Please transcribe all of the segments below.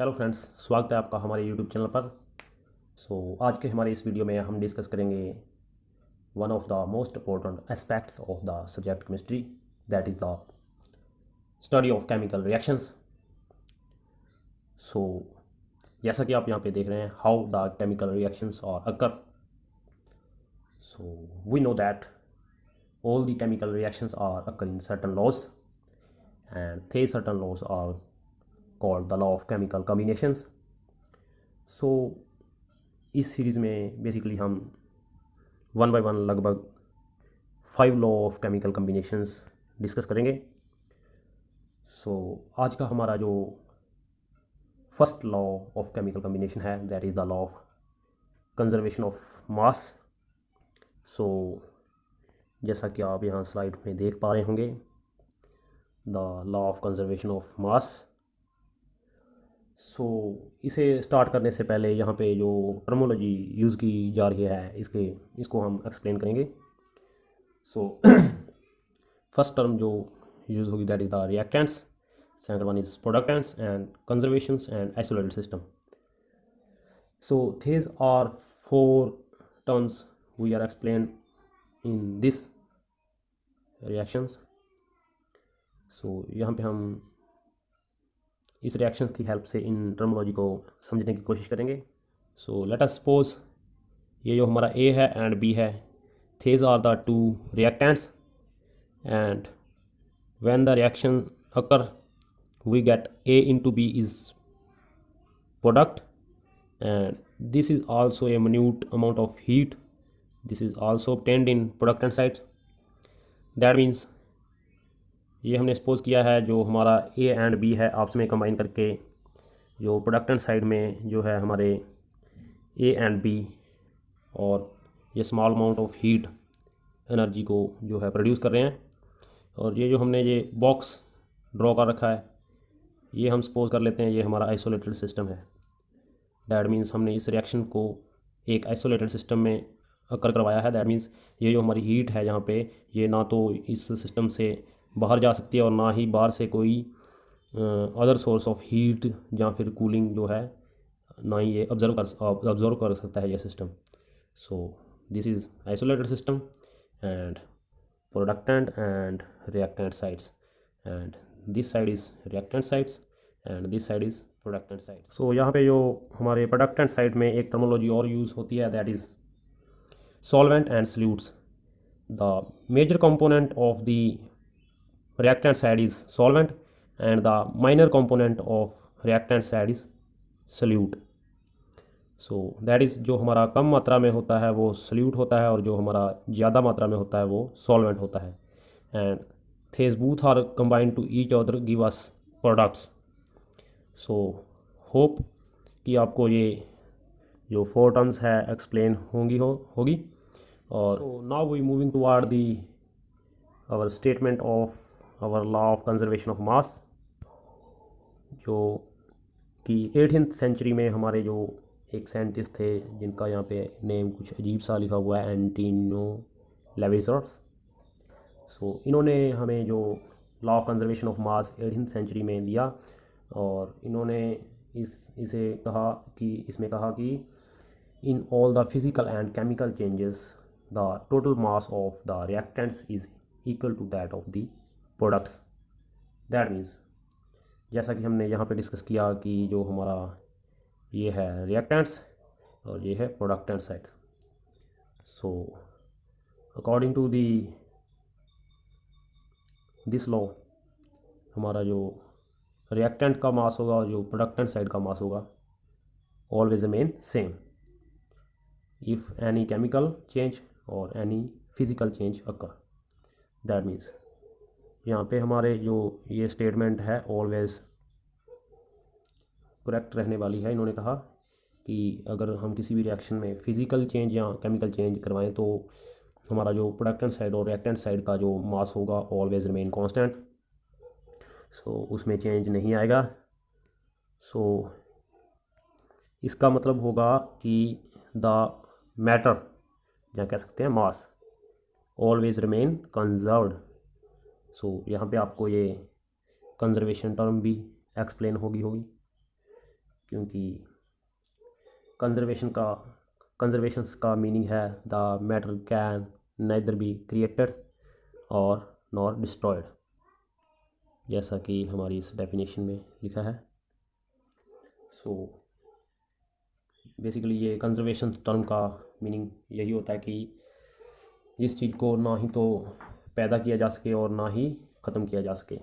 Hello friends, स्वागत है आपका हमारे यूट्यूब चैनल पर। आज के हमारे इस वीडियो में हम डिस्कस करेंगे one of the most important aspects of the subject chemistry, that is the study of chemical reactions. So जैसा कि आप यहाँ पे देख रहे हैं, how the chemical reactions are occur. So we know that all the chemical reactions are occur in certain laws, and these certain laws are called the law of chemical combinations. So इस series में basically हम one by one लगभग 5 law of chemical combinations discuss करेंगे। आज का हमारा जो first law of chemical combination है, that is the law of conservation of mass. जैसा कि आप यहाँ स्लाइड में देख पा रहे होंगे, the law of conservation of मास। इसे स्टार्ट करने से पहले यहाँ पे जो टर्मोलॉजी यूज़ की जा रही है इसको हम एक्सप्लेन करेंगे। फर्स्ट टर्म जो यूज़ होगी that is the reactants, second one is productants and conservations and isolated system. these are 4 terms we are explained in this reactions। यहाँ पे हम इस रिएक्शंस की हेल्प से इन टर्मोलॉजी को समझने की कोशिश करेंगे। लेट अस सपोज ये जो हमारा ए है एंड बी है, these are the 2 reactants, and when the reaction occur we get A into B is product, and this is also a minute amount of heat. This is also obtained in productant side. That means ये हमने suppose किया है जो हमारा A and B है आपस में combine करके जो प्रोडक्टेंट साइड में जो है हमारे ए एंड बी, और ये small amount of heat energy को जो है प्रोड्यूस कर रहे हैं। और ये जो हमने ये बॉक्स ड्रॉ कर रखा है, ये हम सपोज कर लेते हैं ये हमारा आइसोलेटेड सिस्टम है। दैट मीन्स हमने इस रिएक्शन को एक आइसोलेटेड सिस्टम में अकर करवाया है। दैट मीन्स ये जो हमारी हीट है यहाँ पे, ये ना तो इस सिस्टम से बाहर जा सकती है और ना ही बाहर से कोई अदर सोर्स ऑफ हीट या फिर कूलिंग जो है, ना ही ये ऑब्जर्व कर सकता है ये system. This is isolated system and productant and reactant sides, and this side is reactant sides and this side is productant side. यहाँ पे जो हमारे प्रोडक्टेंट साइड में एक टर्मोलॉजी और यूज़ होती है, that is solvent and solutes. The major component of the reactant side is solvent and the minor component of reactant side is solute। that is जो हमारा कम मात्रा में होता है वो solute होता है, और जो हमारा ज़्यादा मात्रा में होता है वो solvent होता है। and these both are combined to each other give us products। hope कि आपको ये जो 4 टर्म्स है एक्सप्लेन होगी। और now we moving toward the our statement of our law of conservation of mass, जो कि 18th सेंचुरी में हमारे जो एक साइंटिस्ट थे जिनका यहाँ पे नेम कुछ अजीब सा लिखा हुआ है, एंटिनो लेविसर्स। इन्होंने हमें जो law of conservation of mass 18th century में दिया, और इन्होंने इसमें कहा कि in all the physical and chemical changes the total mass of the reactants is equal to that of the products. That means जैसा कि हमने यहाँ पे डिस्कस किया कि जो हमारा ये है रिएक्टेंट्स और ये है productant side. According to this law हमारा जो रिएक्टेंट का मास होगा और जो प्रोडक्टेंट साइड का मास होगा always remain same if any chemical change और any physical change occur. That means यहाँ पे हमारे जो ये स्टेटमेंट है ऑलवेज करेक्ट रहने वाली है। इन्होंने कहा कि अगर हम किसी भी रिएक्शन में फिज़िकल चेंज या केमिकल चेंज करवाएं तो हमारा जो प्रोडक्टेंट साइड और रिएक्टेंट साइड का जो मास होगा ऑलवेज रिमेन कांस्टेंट, उसमें चेंज नहीं आएगा। इसका मतलब होगा कि द मैटर या कह सकते हैं मास ऑलवेज रिमेन कंजर्व्ड। यहाँ पे आपको ये कंजर्वेशन टर्म भी एक्सप्लेन होगी। क्योंकि कंजर्वेशंस का मीनिंग है the matter can neither be created और नॉर डिस्ट्रॉयड, जैसा कि हमारी इस डेफिनेशन में लिखा है। सो बेसिकली ये कंजर्वेशन टर्म का मीनिंग यही होता है कि जिस चीज़ को ना ही तो पैदा किया जा सके और ना ही ख़त्म किया जा सके।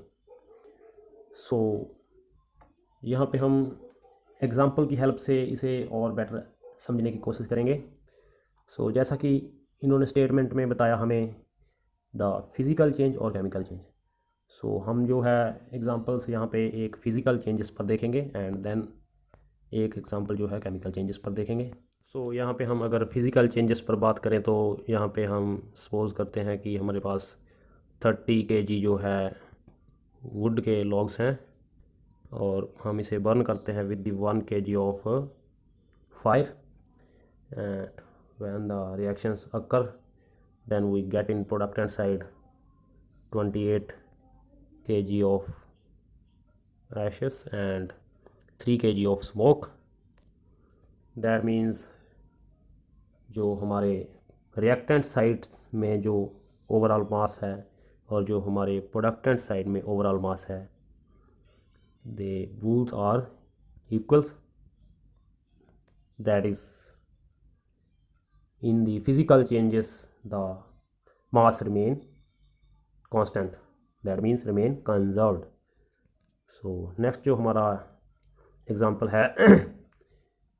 सो यहाँ पे हम एग्ज़ाम्पल की हेल्प से इसे और बेटर समझने की कोशिश करेंगे। सो जैसा कि इन्होंने स्टेटमेंट में बताया हमें द फिज़िकल चेंज और केमिकल चेंज। सो हम जो है एग्ज़ाम्पल्स यहाँ पे एक फ़िज़िकल चेंजेस पर देखेंगे एंड देन एक एग्ज़ाम्पल जो है केमिकल चेंजेस पर देखेंगे। सो यहाँ पे हम अगर फिज़िकल चेंजेस पर बात करें तो यहाँ पे हम सपोज़ करते हैं कि हमारे पास 30 kg जो है वुड के लॉग्स हैं और हम इसे बर्न करते हैं with the 1 kg of fire and when the reactions occur then we get in productant side 28 kg of ashes and 3 kg of smoke। That means जो हमारे रिएक्टेंट साइड में जो ओवरऑल मास है और जो हमारे प्रोडक्टेंट साइड में ओवरऑल मास है they both are equals. That is in the physical changes the mass remain constant, that means remain conserved. So next जो हमारा एग्ज़ाम्पल है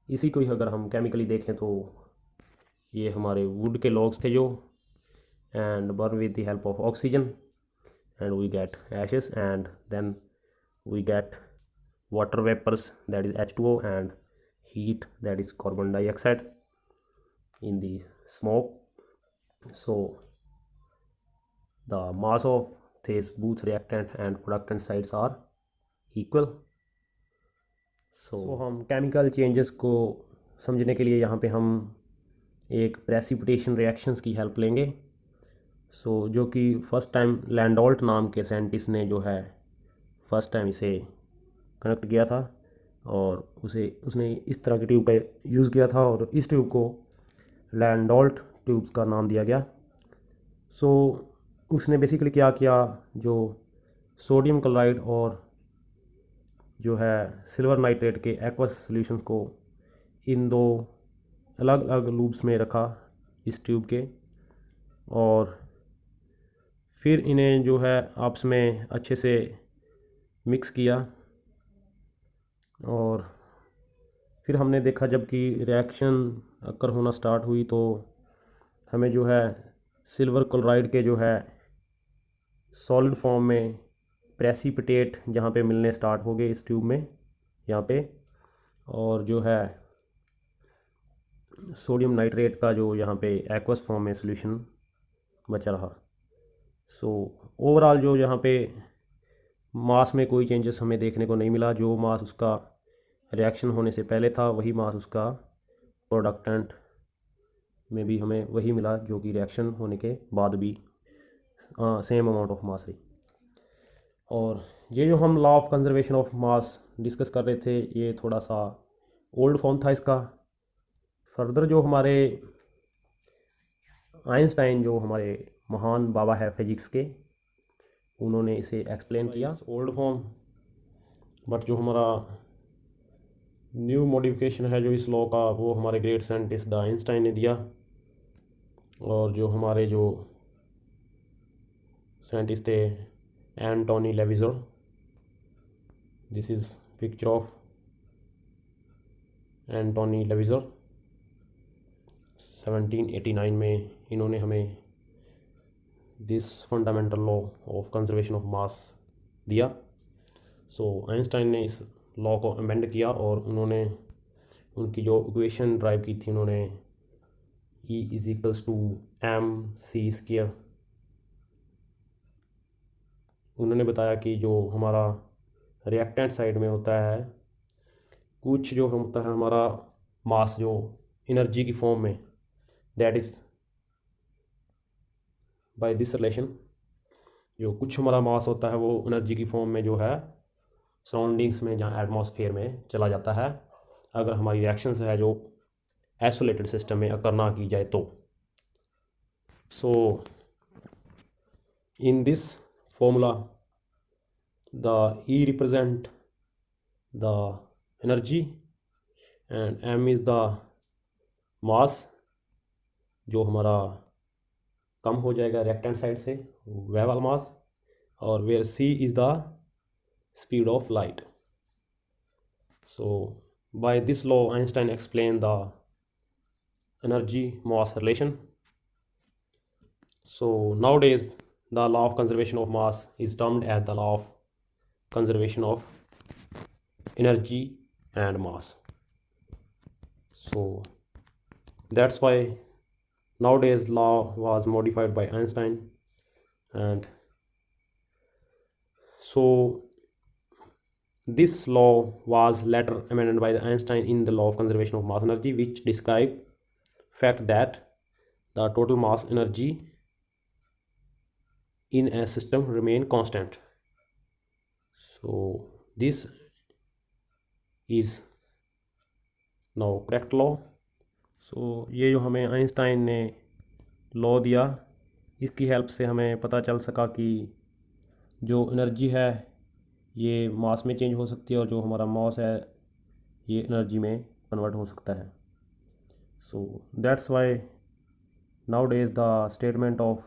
इसी को ही अगर हम केमिकली देखें तो ये हमारे वुड के लॉग्स थे जो and burn with the help of oxygen and we get ashes and then we get water vapours that is H2O and heat that is carbon dioxide in the smoke. So the mass of these both reactant and productant sides are equal। so हम chemical changes को समझने के लिए यहाँ पे हम एक precipitation reactions की हेल्प लेंगे। जो कि फ़र्स्ट टाइम लैंडोल्ट नाम के साइंटिस्ट ने जो है फर्स्ट टाइम इसे कनेक्ट किया था और उसने इस तरह की ट्यूब का यूज़ किया था और इस ट्यूब को लैंडोल्ट ट्यूब्स का नाम दिया गया। उसने बेसिकली क्या किया, जो सोडियम क्लोराइड और जो है सिल्वर नाइट्रेट के एक्वस सॉल्यूशंस को इन दो अलग अलग लूप्स में रखा इस ट्यूब के और फिर इन्हें जो है आपस में अच्छे से मिक्स किया और फिर हमने देखा जबकि रिएक्शन अकर होना स्टार्ट हुई तो हमें जो है सिल्वर क्लोराइड के जो है सॉलिड फॉर्म में प्रेसिपिटेट जहाँ पे मिलने स्टार्ट हो गए इस ट्यूब में यहाँ पे, और जो है सोडियम नाइट्रेट का जो यहाँ पे एक्वस फॉर्म में सॉल्यूशन बचा रहा। ओवरऑल जो यहाँ पे मास में कोई चेंजेस हमें देखने को नहीं मिला। जो मास उसका रिएक्शन होने से पहले था वही मास उसका प्रोडक्टेंट में भी हमें वही मिला जो कि रिएक्शन होने के बाद भी सेम अमाउंट ऑफ मास रही। और ये जो हम law of conservation of mass discuss कर रहे थे ये थोड़ा सा ओल्ड फॉर्म था इसका। फर्दर जो हमारे आइंस्टाइन जो हमारे महान बाबा है फिजिक्स के, उन्होंने इसे एक्सप्लेन किया ओल्ड फॉर्म, बट जो हमारा न्यू मॉडिफिकेशन है जो इस लॉ का वो हमारे ग्रेट साइंटिस्ट द आइंस्टाइन ने दिया। और जो हमारे जो साइंटिस्ट थे Antoine Lavoisier, this is picture of Antoine Lavoisier 1789 में इन्होंने हमें this fundamental law of conservation of mass दिया। आइंस्टाइन ने इस लॉ को अमेंड किया और उन्होंने उनकी जो इक्वेशन ड्राइव की थी उन्होंने E = mc²। उन्होंने बताया कि जो हमारा रिएक्टेंट साइड में होता है कुछ जो होता है हमारा मास जो एनर्जी की फॉर्म में, that is by this relation, जो कुछ हमारा मास होता है वो एनर्जी की फॉर्म में जो है सराउंडिंग्स में जहाँ एटमॉस्फेयर में चला जाता है अगर हमारी रिएक्शंस है जो आइसोलेटेड सिस्टम में अकर ना की जाए तो। So in this formula the E represent the energy and M is the mass, जो हमारा कम हो जाएगा रिएक्टेंट साइड से, वह वाला मास, और where C is the speed of light. So by this law Einstein explain the energy mass relation. So nowadays the law of conservation of mass is termed as the law of conservation of energy and mass. So that's why nowadays law was modified by Einstein, and so this law was later amended by the Einstein in the law of conservation of mass energy, which describe fact that the total mass energy in a system remain constant. So this is now correct law. So ये जो हमें Einstein ने law दिया, इसकी help से हमें पता चल सका कि जो एनर्जी है ये मास में चेंज हो सकती है, और जो हमारा मास है ये एनर्जी में कन्वर्ट हो सकता है। So that's why nowadays the statement of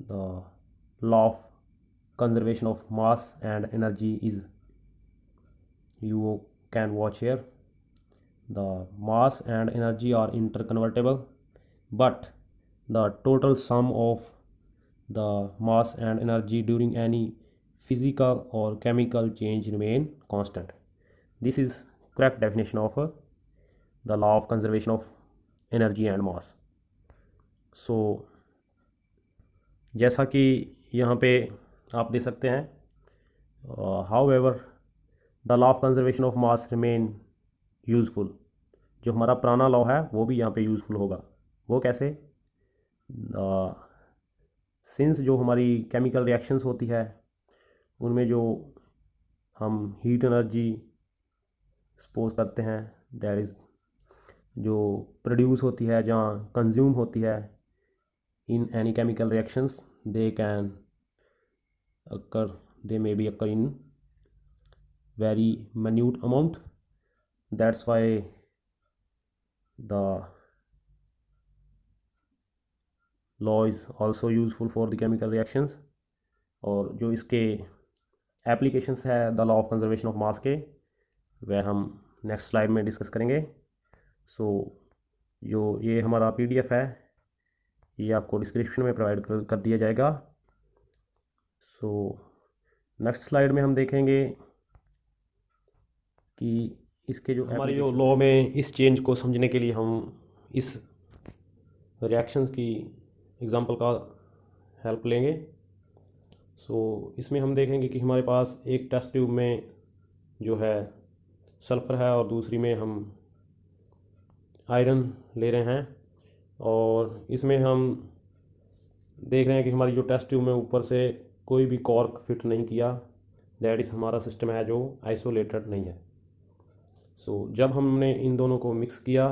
the law of conservation of mass and energy is, you can watch here, the mass and energy are interconvertible, but the total sum of the mass and energy during any physical or chemical change remain constant. This is correct definition of the law of conservation of energy and mass. So जैसा कि यहाँ पे आप देख सकते हैं, however the law of conservation of mass remain useful, जो हमारा पुराना लॉ है वो भी यहाँ पे यूज़फुल होगा। वो कैसे? सिंस जो हमारी केमिकल रिएक्शंस होती है उनमें जो हम हीट एनर्जी सपोज करते हैं, दैट इज़ जो प्रोड्यूस होती है, जहाँ कंज्यूम होती है in any chemical reactions, they can occur, they may be occur in very minute amount. That's why the law is also useful for the chemical reactions. और जो इसके एप्लीकेशंस है the law of conservation of मास के, वह हम next slide में discuss करेंगे। सो जो ये हमारा PDF है ये आपको डिस्क्रिप्शन में प्रोवाइड कर दिया जाएगा। सो नेक्स्ट स्लाइड में हम देखेंगे कि इसके जो हमारे जो लॉ में इस चेंज को समझने के लिए हम इस रिएक्शंस की एग्जांपल का हेल्प लेंगे। सो इसमें हम देखेंगे कि हमारे पास एक टेस्ट ट्यूब में जो है सल्फ़र है और दूसरी में हम आयरन ले रहे हैं, और इसमें हम देख रहे हैं कि हमारी जो टेस्ट ट्यूब में ऊपर से कोई भी कॉर्क फिट नहीं किया, दैट इज़ हमारा सिस्टम है जो आइसोलेटेड नहीं है। सो जब हमने इन दोनों को मिक्स किया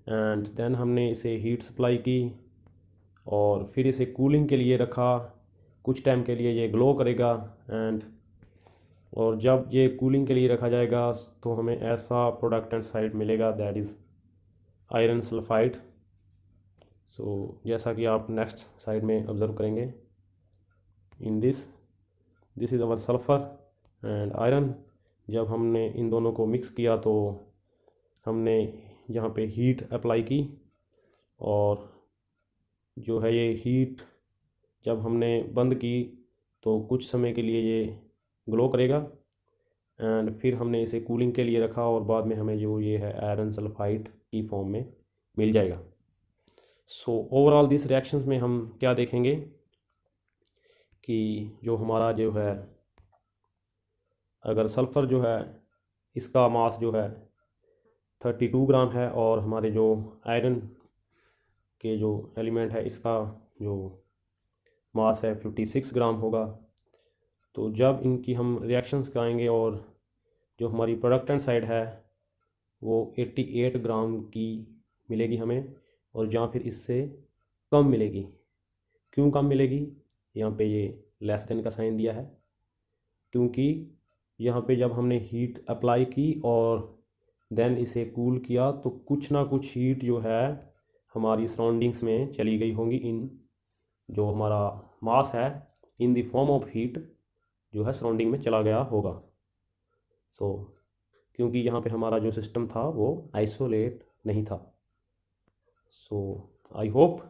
एंड देन हमने इसे हीट सप्लाई की और फिर इसे कूलिंग के लिए रखा, कुछ टाइम के लिए ये ग्लो करेगा, एंड और जब ये कूलिंग के लिए रखा जाएगा तो हमें ऐसा प्रोडक्ट एंड साइड मिलेगा, दैट इज़ आयरन सल्फाइड। सो जैसा कि आप नेक्स्ट साइड में ऑब्ज़र्व करेंगे, in this is our sulphur and iron. जब हमने इन दोनों को मिक्स किया तो हमने यहाँ पे हीट अप्लाई की, और जो है ये हीट जब हमने बंद की तो कुछ समय के लिए ये ग्लो करेगा, एंड फिर हमने इसे कूलिंग के लिए रखा और बाद में हमें जो ये है आयरन सल्फाइड की फॉर्म में मिल जाएगा। सो ओवरऑल दिस रिएक्शंस में हम क्या देखेंगे कि जो हमारा जो है, अगर सल्फ़र जो है इसका मास जो है 32 ग्राम है और हमारे जो आयरन के जो एलिमेंट है इसका जो मास है 56 ग्राम होगा। तो जब इनकी हम रिएक्शंस कराएंगे और जो हमारी प्रोडक्टेंट साइड है वो 88 ग्राम की मिलेगी हमें, और जहाँ फिर इससे कम मिलेगी। क्यों कम मिलेगी? यहाँ पे ये लेस देन का साइन दिया है, क्योंकि यहाँ पे जब हमने हीट अप्लाई की और देन इसे कूल किया तो कुछ ना कुछ हीट जो है हमारी सराउंडिंग्स में चली गई होंगी। इन जो हमारा मास है in the form of heat जो है सराउंडिंग में चला गया होगा। सो क्योंकि यहाँ पे हमारा जो सिस्टम था वो आइसोलेट नहीं था। सो आई होप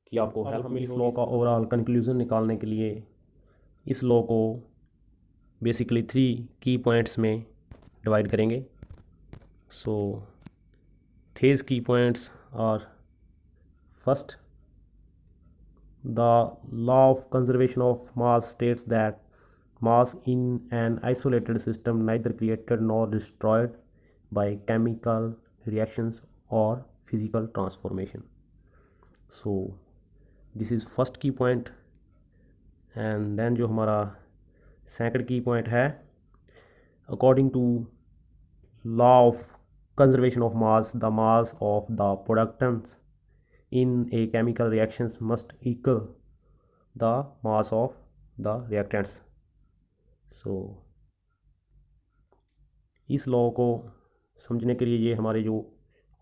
कि आपको हेल्प मिली। इस लॉ का ओवरऑल कंक्लूजन निकालने के लिए इस लॉ को बेसिकली 3 की पॉइंट्स में डिवाइड करेंगे। So these key points are, first, the law of conservation of mass states that mass in an isolated system neither created nor destroyed by chemical reactions or physical transformation. So this is first key point, and then जो हमारा second key point है, according to law of conservation of mass, the mass of the products in a chemical reactions must equal the mass of the reactants. So इस law को समझने के लिए ये हमारे जो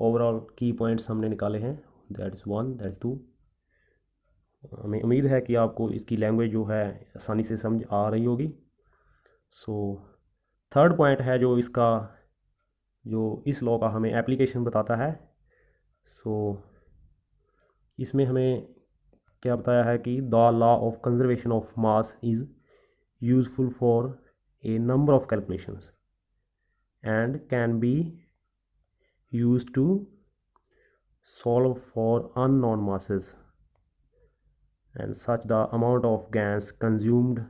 ओवरऑल की पॉइंट्स हमने निकाले हैं, दैट इज़ 1, दैट इज़ 2। हमें उम्मीद है कि आपको इसकी लैंग्वेज जो है आसानी से समझ आ रही होगी। सो थर्ड पॉइंट है जो इसका, जो इस लॉ का हमें एप्लीकेशन बताता है। सो इसमें हमें क्या बताया है कि the law of conservation of mass is useful for a number of calculations and can be used to solve for unknown masses and such the amount of gas consumed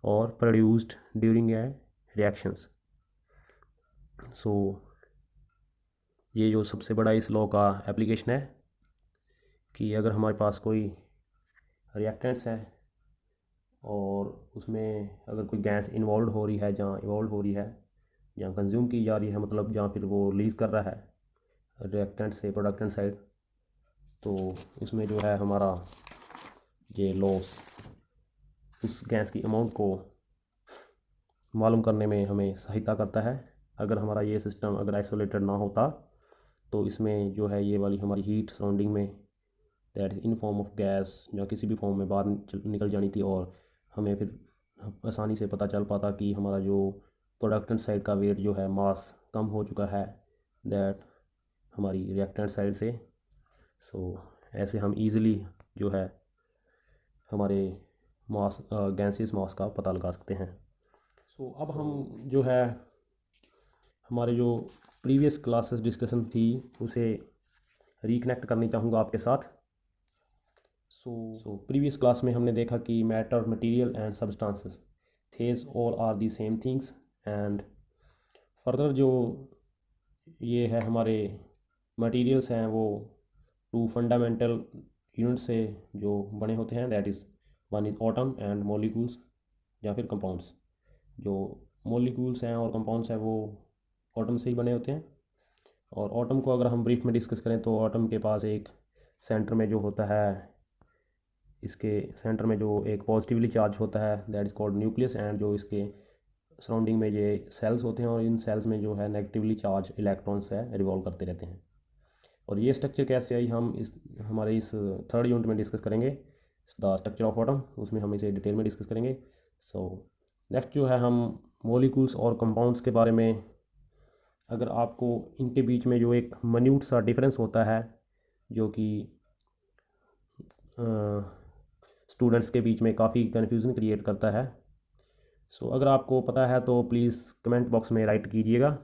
or produced during a reactions. So ये जो सबसे बड़ा इस law का application है कि अगर हमारे पास कोई रिएक्टेंट्स है और उसमें अगर कोई गैस इन्वॉल्व हो रही है, जहाँ इवॉल्व हो रही है, जहाँ कंज्यूम की जा रही है, मतलब जहाँ फिर वो रिलीज़ कर रहा है रिएक्टेंट से प्रोडक्टेंट साइड, तो उसमें जो है हमारा ये लॉस उस गैस की अमाउंट को मालूम करने में हमें सहायता करता है। अगर हमारा ये सिस्टम अगर आइसोलेटेड ना होता तो इसमें जो है ये वाली हमारी हीट सराउंडिंग में that is in form of gas या किसी भी फॉर्म में बाहर निकल जानी थी, और हमें फिर आसानी से पता चल पाता कि हमारा जो प्रोडक्टेंट साइड का वेट जो है मास कम हो चुका है दैट हमारी रिएक्टेंट साइड से। सो ऐसे हम इजीली जो है हमारे मास गैसेस मास का पता लगा सकते हैं। सो अब हम जो है हमारे जो प्रीवियस क्लासेस डिस्कशन थी उसे रिकनेक्ट करनी चाहूँगा आपके साथ। सो प्रीवियस क्लास में हमने देखा कि matter, material and substances, these all are the same things, and further जो ये है हमारे मटेरियल्स हैं वो 2 फंडामेंटल यूनिट से जो बने होते हैं, that is 1 is atom and molecules या फिर कंपाउंड्स। जो मॉलिक्यूल्स हैं और कंपाउंड्स हैं वो एटम से ही बने होते हैं। और एटम को अगर हम ब्रीफ में डिस्कस करें तो एटम के पास एक सेंटर में जो होता है, इसके सेंटर में जो एक पॉजिटिवली चार्ज होता है that is called nucleus, and जो इसके सराउंडिंग में ये सेल्स होते हैं और इन सेल्स में जो है नेगेटिवली चार्ज इलेक्ट्रॉन्स है रिवॉल्व करते रहते हैं। और ये स्ट्रक्चर कैसे आई हम इस हमारे इस थर्ड यूनिट में डिस्कस करेंगे, द स्ट्रक्चर ऑफ एटम, उसमें हम इसे डिटेल में डिस्कस करेंगे। सो नेक्स्ट जो है हम मॉलिक्यूल्स और कंपाउंड्स के बारे में, अगर आपको इनके बीच में जो एक मिन्यूट सा डिफरेंस होता है जो कि स्टूडेंट्स के बीच में काफ़ी कन्फ्यूज़न क्रिएट करता है, सो अगर आपको पता है तो प्लीज़ कमेंट बॉक्स में राइट कीजिएगा।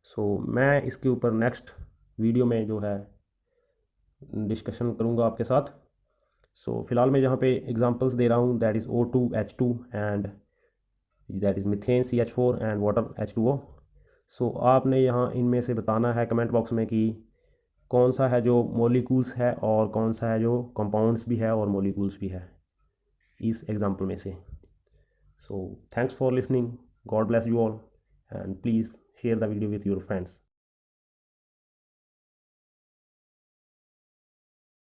सो मैं इसके ऊपर नेक्स्ट वीडियो में जो है डिस्कशन करूँगा आपके साथ। सो फिलहाल मैं यहाँ पे एग्जांपल्स दे रहा हूँ, that is O2H2 and that is methane CH4 and water H2O। सो आपने यहाँ इनमें से बताना है कमेंट बॉक्स में कि कौन सा है जो मॉलिक्यूल्स है और कौन सा है जो कंपाउंड्स भी है और मॉलिक्यूल्स भी है इस एग्जाम्पल में से। So thanks for listening, God bless you all and please share the video with your friends.